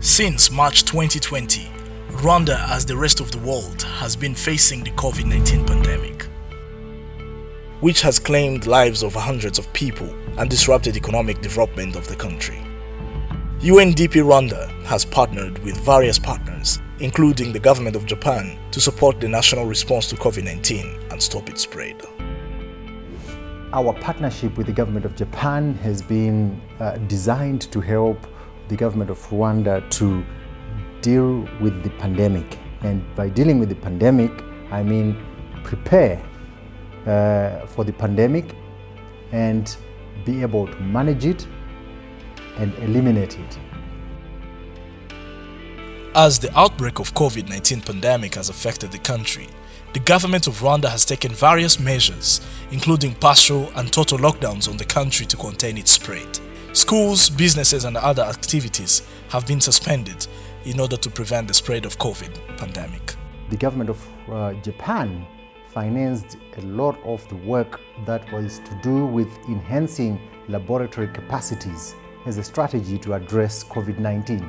Since March 2020, Rwanda, as the rest of the world, has been facing the COVID-19 pandemic, which has claimed lives of hundreds of people and disrupted economic development of the country. UNDP Rwanda has partnered with various partners, including the government of Japan, to support the national response to COVID-19 and stop its spread. Our partnership with the government of Japan has been designed to help the government of Rwanda to deal with the pandemic. And by dealing with the pandemic, I mean prepare for the pandemic and be able to manage it and eliminate it. As the outbreak of COVID-19 pandemic has affected the country, the government of Rwanda has taken various measures, including partial and total lockdowns on the country to contain its spread. Schools, businesses and other activities have been suspended in order to prevent the spread of COVID pandemic. The government of Japan financed a lot of the work that was to do with enhancing laboratory capacities as a strategy to address COVID-19.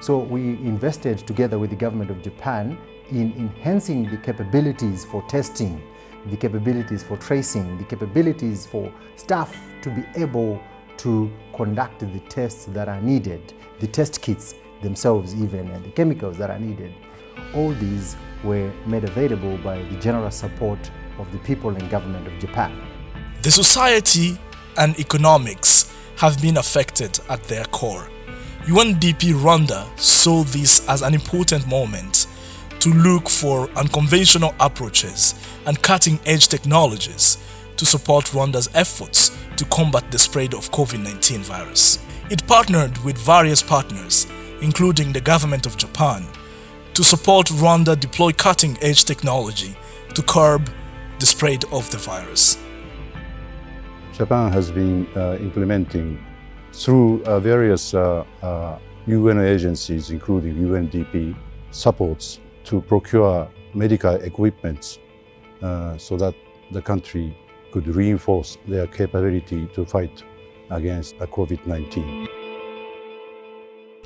So we invested together with the government of Japan in enhancing the capabilities for testing, the capabilities for tracing, the capabilities for staff to be able to conduct the tests that are needed, the test kits themselves even, and the chemicals that are needed. All these were made available by the generous support of the people and government of Japan. The society and economics have been affected at their core. UNDP Rwanda saw this as an important moment to look for unconventional approaches and cutting-edge technologies to support Rwanda's efforts to combat the spread of COVID-19 virus. It partnered with various partners, including the government of Japan, to support Rwanda deploy cutting-edge technology to curb the spread of the virus. Japan has been implementing through various UN agencies, including UNDP, supports to procure medical equipment so that the country could reinforce their capability to fight against COVID-19.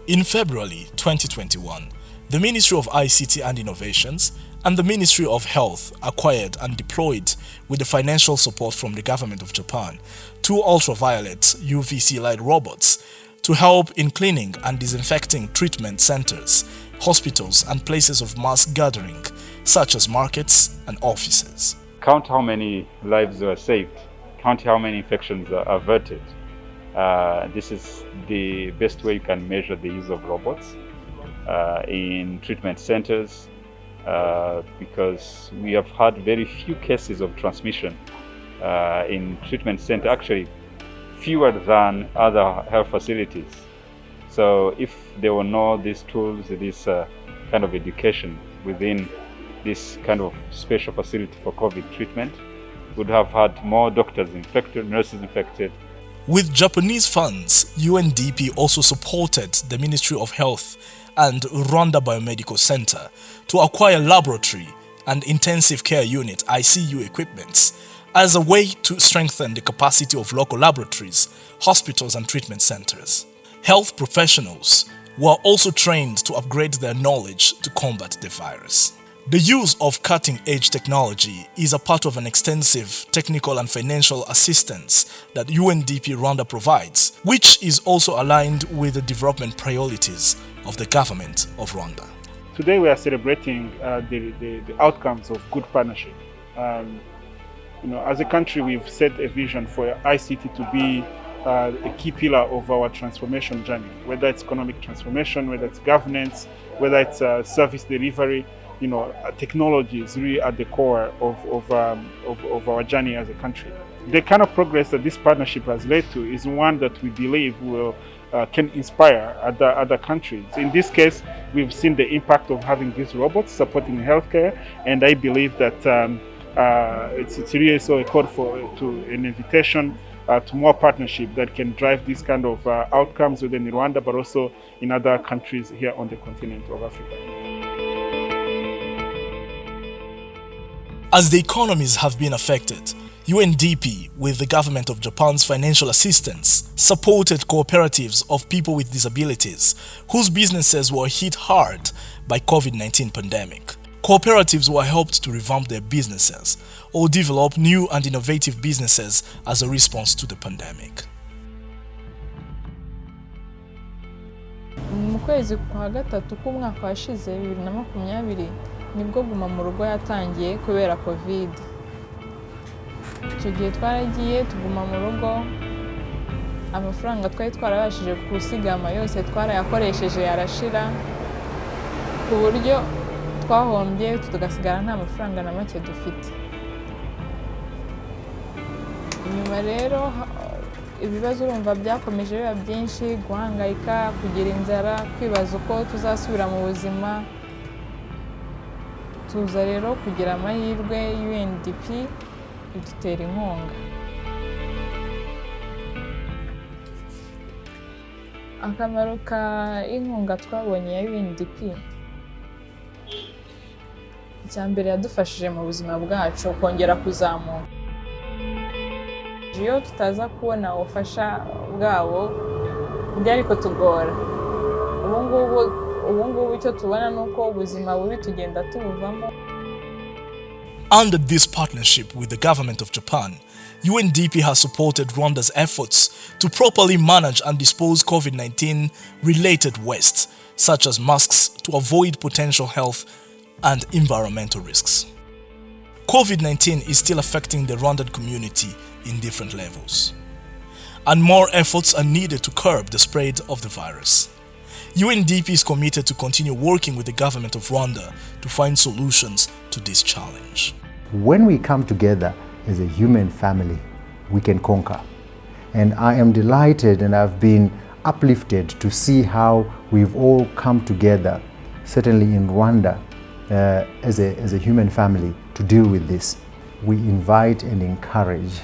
In February 2021, the Ministry of ICT and Innovations and the Ministry of Health acquired and deployed, with the financial support from the government of Japan, 2 ultraviolet UVC light robots to help in cleaning and disinfecting treatment centers, hospitals and places of mass gathering, such as markets and offices. Count how many lives were saved, count how many infections are averted. This is the best way you can measure the use of robots in treatment centers, because we have had very few cases of transmission in treatment center, actually fewer than other health facilities. So if there were no these tools, this kind of education within this kind of special facility for COVID treatment, would have had more doctors infected, nurses infected. With Japanese funds, UNDP also supported the Ministry of Health and Rwanda Biomedical Center to acquire laboratory and intensive care unit ICU equipment as a way to strengthen the capacity of local laboratories, hospitals and treatment centers. Health professionals were also trained to upgrade their knowledge to combat the virus. The use of cutting-edge technology is a part of an extensive technical and financial assistance that UNDP Rwanda provides, which is also aligned with the development priorities of the government of Rwanda. Today we are celebrating the outcomes of good partnership. As a country, we've set a vision for ICT to be a key pillar of our transformation journey, whether it's economic transformation, whether it's governance, whether it's service delivery. Technology is really at the core of our journey as a country. The kind of progress that this partnership has led to is one that we believe can inspire other countries. In this case, we've seen the impact of having these robots supporting healthcare, and I believe that it's really so a call to an invitation to more partnership that can drive these kind of outcomes within Rwanda, but also in other countries here on the continent of Africa. As the economies have been affected, UNDP, with the government of Japan's financial assistance, supported cooperatives of people with disabilities whose businesses were hit hard by COVID-19 pandemic. Cooperatives were helped to revamp their businesses or develop new and innovative businesses as a response to the pandemic. Mu kwezi kwa gatatu k'umwaka washize 2020 nibwo guma mu rugo yatangiye kubera COVID. Icyo gihe twaragiye tuguma mu rugo, amafaranga twari twarabashije gusigama yose twarayakoresheje yarashira, ku buryo twahombye tugasigara nta mafaranga na make dufite. Nyuma rero ibibazo urumva byakomeje biba byinshi, guhangayika, kugira inzara, kwibaza uko tuzasubira mu buzima. Tuza rero kugira amahirwe UNDP idutera inkunga. Akamaro ka inkunga twabonye ya UNDP, icyambere yadufashije mu buzima bwacu kongera kuzamuka. Iyo tutaza kubona ubufasha bwabo byari kutugora. Ubu ngubu icyo tubona nuko ubuzima bubi tugenda tubuvamo. Under this partnership with the government of Japan, UNDP has supported Rwanda's efforts to properly manage and dispose COVID-19 related waste, such as masks, to avoid potential health and environmental risks. COVID-19 is still affecting the Rwandan community in different levels, and more efforts are needed to curb the spread of the virus. UNDP is committed to continue working with the government of Rwanda to find solutions to this challenge. When we come together as a human family, we can conquer. And I am delighted and I've been uplifted to see how we've all come together, certainly in Rwanda, as a human family to deal with this. We invite and encourage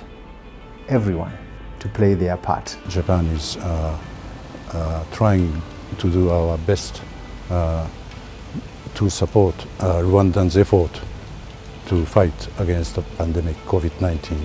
everyone to play their part. Japan is trying to do our best to support Rwandans' effort to fight against the pandemic COVID-19.